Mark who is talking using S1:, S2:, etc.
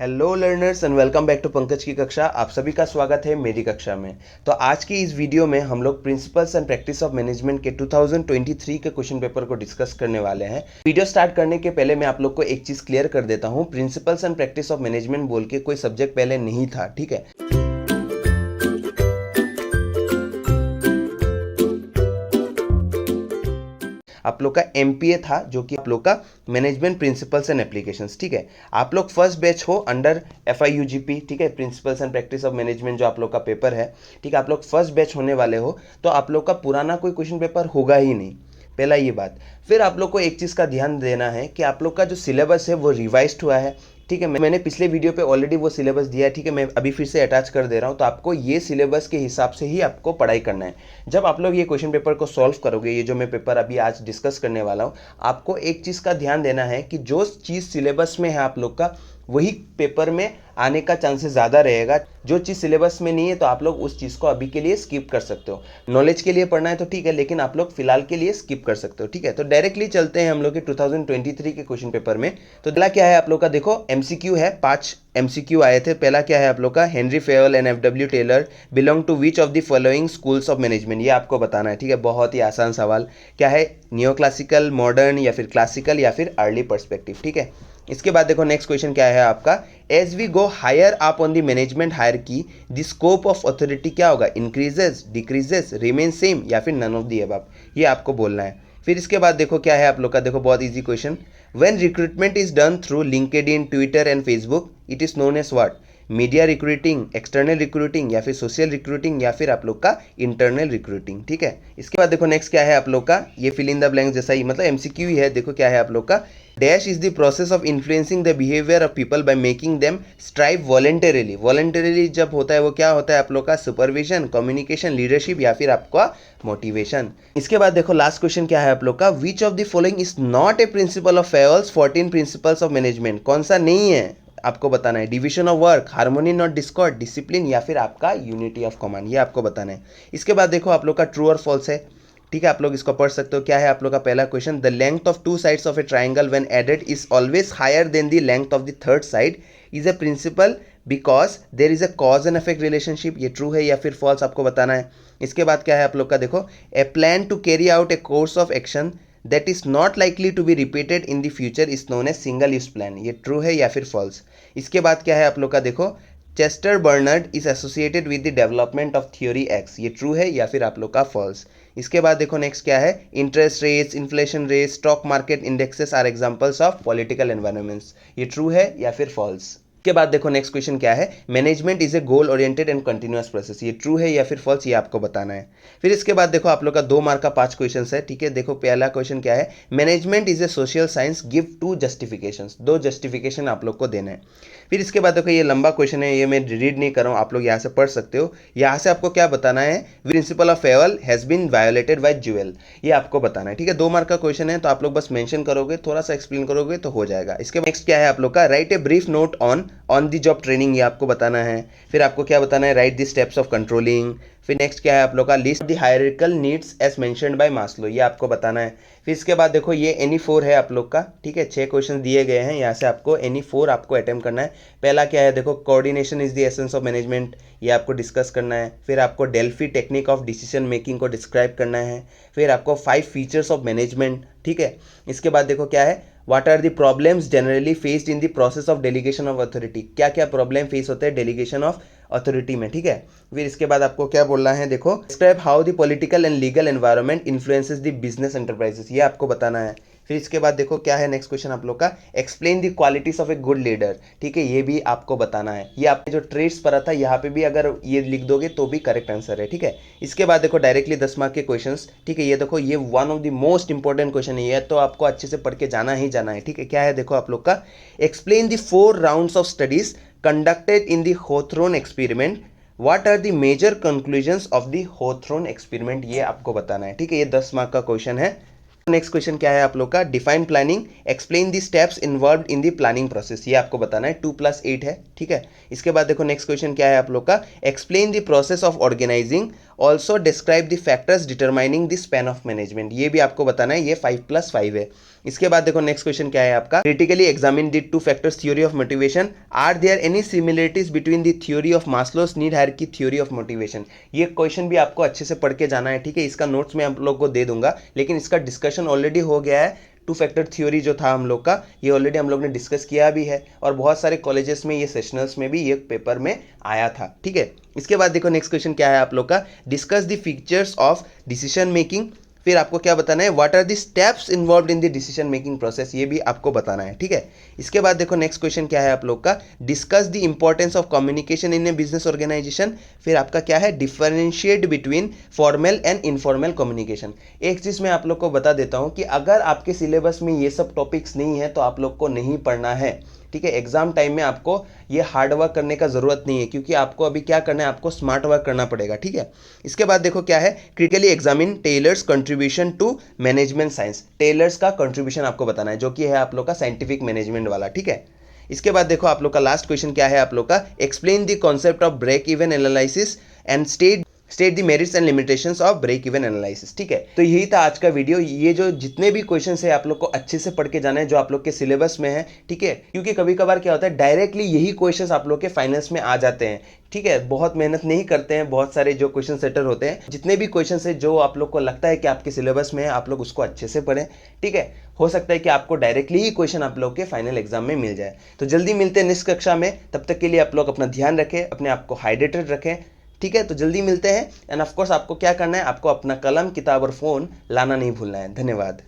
S1: Hello learners and welcome back to Pankaj की कक्षा। आप सभी का स्वागत है मेरी कक्षा में। तो आज की इस वीडियो में हम लोग principles and practice of management के 2023 के क्वेश्चन पेपर को डिस्कस करने वाले हैं। वीडियो स्टार्ट करने के पहले मैं आप लोग को एक चीज़ क्लियर कर देता हूँ। Principles and practice of management बोल के कोई सब्जेक्ट पहले नहीं था, ठीक है। आप लोग का MPA था, जो कि आप लोग का मैनेजमेंट प्रिंसिपल्स एंड एप्लीकेशंस, ठीक है। आप लोग फर्स्ट बैच हो अंडर FIUGP, ठीक है, principles and practice of management जो आप लोग का पेपर है, ठीक है। आप लोग फर्स्ट बैच होने वाले हो, तो आप लोग का पुराना कोई क्वेश्चन पेपर होगा ही नहीं, पहला ये बात। फिर आप लोग को एक चीज़ का ध्यान देना है कि आप लोग का जो सिलेबस है वो रिवाइज्ड हुआ है, ठीक है। मैंने पिछले वीडियो पे ऑलरेडी वो सिलेबस दिया है, ठीक है। मैं अभी फिर से अटैच कर दे रहा हूँ। तो आपको ये सिलेबस के हिसाब से ही आपको पढ़ाई करना है। जब आप लोग ये क्वेश्चन पेपर को सॉल्व करोगे, ये जो मैं पेपर अभी आज डिस्कस करने वाला हूँ, आपको एक चीज़ का ध्यान देना है कि जो चीज़ सिलेबस में है आप लोग का, वही पेपर में आने का चांसेस ज़्यादा रहेगा। जो चीज़ सिलेबस में नहीं है तो आप लोग उस चीज़ को अभी के लिए स्किप कर सकते हो। नॉलेज के लिए पढ़ना है तो ठीक है, लेकिन आप लोग फिलहाल के लिए स्किप कर सकते हो, ठीक है। तो डायरेक्टली चलते हैं हम लोग के 2023 के क्वेश्चन पेपर में। तो पहला क्या है आप लोग का, देखो MCQ है, 5 MCQ आए थे। पहला क्या है आप लोग का, Henry Fayol and FW Taylor belong to which of the following schools of management, ये आपको बताना है, ठीक है। बहुत ही आसान सवाल। क्या है, नियो क्लासिकल, मॉडर्न या फिर क्लासिकल या फिर अर्ली पर्सपेक्टिव, ठीक है। इसके बाद देखो नेक्स्ट क्वेश्चन क्या है आपका, as we go higher up on the management hierarchy the scope of authority क्या होगा, इंक्रीजेस, डिक्रीजेस, रिमेन सेम या फिर नन ऑफ द अबव, ये आपको बोलना है। फिर इसके बाद देखो क्या है आप लोग का, देखो बहुत easy question, when recruitment is done through LinkedIn, Twitter and Facebook, it is known as what, media recruiting, external recruiting या फिर सोशल रिक्रूटिंग या फिर आप लोग का इंटरनल रिक्रूटिंग, ठीक है। इसके बाद देखो नेक्स्ट क्या है आप लोग का, ये फिल इन द ब्लैंक्स जैसा ही, मतलब MCQ ही है। देखो क्या है आप लोग का, dash is the process of influencing the behaviour of people by making them strive voluntarily. Voluntarily जब होता है वो क्या होता है आप लोग का, सुपरविजन, कम्युनिकेशन, लीडरशिप या फिर आपका मोटिवेशन। इसके बाद देखो लास्ट क्वेश्चन क्या है आप लोग का, which of the following is not a principle of Fayol's 14 principles of management, कौन सा नहीं है आपको बताना है। Division of work, harmony not discord, discipline या फिर आपका यूनिटी ऑफ कमांड, ये आपको बताना है। इसके बाद देखो आप लोग का ट्रू और फॉल्स है, ठीक है। आप लोग इसको पढ़ सकते हो। क्या है आप लोग का पहला question, the length of two sides of a triangle when added is always higher than the length of the third side is a principle because there is a cause and effect relationship, ये true है या फिर false आपको बताना है। इसके बाद क्या है आप लोग का, देखो a plan to carry out a course of action that is not likely to be repeated in the future is known as single use plan, ये ट्रू है या फिर फॉल्स। इसके बाद क्या है आप लोग का, देखो Chester Bernard is associated with the development of theory x, ये ट्रू है या फिर आप लोग का फॉल्स। इसके बाद देखो नेक्स्ट क्या है, interest rates, inflation rates, stock market indexes are examples of political environments, ये ट्रू है या फिर फॉल्स। के बाद देखो नेक्स्ट क्वेश्चन क्या है, management is a goal oriented and continuous process, ये ट्रू है या फिर फॉल्स, ये आपको बताना है। फिर इसके बाद देखो आप लोग का 2 मार्क का 5 क्वेश्चन है, ठीक है। देखो पहला क्वेश्चन क्या है, management is a social science, give 2 justifications, 2 justification आप लोग को देना है। फिर इसके बाद देखो ये लंबा क्वेश्चन है, ये मैं रीड नहीं कर रहा हूँ, आप लोग यहाँ से पढ़ सकते हो। यहाँ से आपको क्या बताना है, principle of Fayol has been violated by Jewel, ये आपको बताना है, ठीक है। 2 मार्क का क्वेश्चन है, तो आप लोग बस मेंशन करोगे, थोड़ा सा एक्सप्लेन करोगे तो हो जाएगा। इसके नेक्स्ट क्या है आप लोग का, write a brief note on the job training, ये आपको बताना है। फिर आपको क्या बताना है, write the steps of controlling. फिर नेक्स्ट क्या है आप लोग का, list the hierarchical needs as mentioned by Maslow, ये आपको बताना है। फिर इसके बाद देखो ये एनी 4 है आप लोग का, ठीक है। 6 क्वेश्चन दिए गए हैं, यहाँ से आपको एनी 4 आपको अटेम्प्ट करना है। पहला क्या है, देखो coordination is the essence of management, ये आपको डिस्कस करना है। फिर आपको Delphi technique of decision making को डिस्क्राइब करना है। फिर आपको 5 फीचर्स ऑफ मैनेजमेंट, ठीक है। इसके बाद देखो क्या है, what are the problems generally faced in the process of delegation of authority, क्या क्या प्रॉब्लम फेस होते हैं डेलीगेशन ऑफ अथॉरिटी में, ठीक है। फिर इसके बाद आपको क्या बोलना है, देखो describe how the political and legal environment influences the business enterprises, ये आपको बताना है। फिर इसके बाद देखो क्या है नेक्स्ट क्वेश्चन आप लोग का, explain the qualities of a good leader, ठीक है, ये भी आपको बताना है। ये आपने जो ट्रेड्स पढ़ा था यहाँ पे भी अगर ये लिख दोगे तो भी करेक्ट आंसर है, ठीक है। इसके बाद देखो डायरेक्टली 10 मार्क के क्वेश्चंस, ठीक है। ये देखो ये one of the most important question है, ये तो आपको अच्छे से पढ़ के जाना ही जाना है, ठीक है। क्या है देखो आप लोग का, explain the 4 rounds of studies conducted in the Hawthorne experiment, what are the major conclusions of the Hawthorne experiment, ये आपको बताना है, ठीक है। ये 10 मार्क का क्वेश्चन है। नेक्स्ट क्वेश्चन क्या है आप लोग का, define planning, explain the steps involved in the planning process, ये आपको बताना है। 2+8 है, ठीक है। इसके बाद देखो नेक्स्ट क्वेश्चन क्या है आप लोग का, explain the process of organizing also describe the factors determining the span of management, ये भी आपको बताना है, ये 5+5 है। इसके बाद देखो नेक्स्ट क्वेश्चन क्या है आपका, critically examine the two factors theory of motivation, are there any similarities between the theory of Maslow's need hierarchy theory of motivation. ये क्वेश्चन भी आपको अच्छे से पढ़ के जाना है, ठीक है। इसका नोट्स मैं आप लोग को दे दूंगा, लेकिन इसका डिस्कशन ऑलरेडी हो गया है। टू फैक्टर थ्योरी जो था हम लोग का, ये ऑलरेडी हम लोग ने डिस्कस किया भी है, और बहुत सारे कॉलेजेस में ये सेशनल्स में भी ये पेपर में आया था, ठीक है। इसके बाद देखो नेक्स्ट क्वेश्चन क्या है आप लोग का, discuss the features of decision making, फिर आपको क्या बताना है, what are the steps involved in the decision making process, ये भी आपको बताना है, ठीक है। इसके बाद देखो नेक्स्ट क्वेश्चन क्या है आप लोग का, discuss the importance of communication in a business organisation, फिर आपका क्या है, differentiate between formal and informal communication. एक चीज़ मैं आप लोग को बता देता हूँ कि अगर आपके सिलेबस में ये सब टॉपिक्स नहीं है तो आप लोग को नहीं पढ़ना है, ठीक है। एग्जाम टाइम में आपको ये हार्ड वर्क करने का जरूरत नहीं है, क्योंकि आपको अभी क्या करना है, आपको स्मार्ट वर्क करना पड़ेगा, ठीक है। इसके बाद देखो क्या है, critically examine Taylor's contribution to management science, Taylor's का कंट्रीब्यूशन आपको बताना है, जो कि है आप लोग का साइंटिफिक मैनेजमेंट वाला, ठीक है। इसके बाद देखो आप लोग का लास्ट क्वेश्चन क्या है आप लोग का, explain the concept of break even analysis and state the merits and limitations of break even analysis, ठीक है। तो यही था आज का वीडियो। ये जो जितने भी क्वेश्चंस है आप लोग को अच्छे से पढ़ के जाना है, जो आप लोग के सिलेबस में है, ठीक है। क्योंकि कभी कभार क्या होता है, डायरेक्टली यही क्वेश्चंस आप लोग के फाइनल्स में आ जाते हैं, ठीक है। बहुत मेहनत नहीं करते हैं बहुत सारे जो क्वेश्चन सेटर होते हैं। जितने भी क्वेश्चन है जो आप लोग को लगता है कि आपके सिलेबस में है, आप लोग उसको अच्छे से पढ़ें, ठीक है। हो सकता है कि आपको डायरेक्टली ही क्वेश्चन आप लोग के फाइनल एग्जाम में मिल जाए। तो जल्दी मिलते हैं नेक्स्ट कक्षा में, तब तक के लिए आप लोग अपना ध्यान रखें, अपने आप को हाइड्रेटेड रखें, ठीक है। तो जल्दी मिलते हैं। एंड ऑफ कोर्स आपको क्या करना है, आपको अपना कलम, किताब और फोन लाना नहीं भूलना है। धन्यवाद।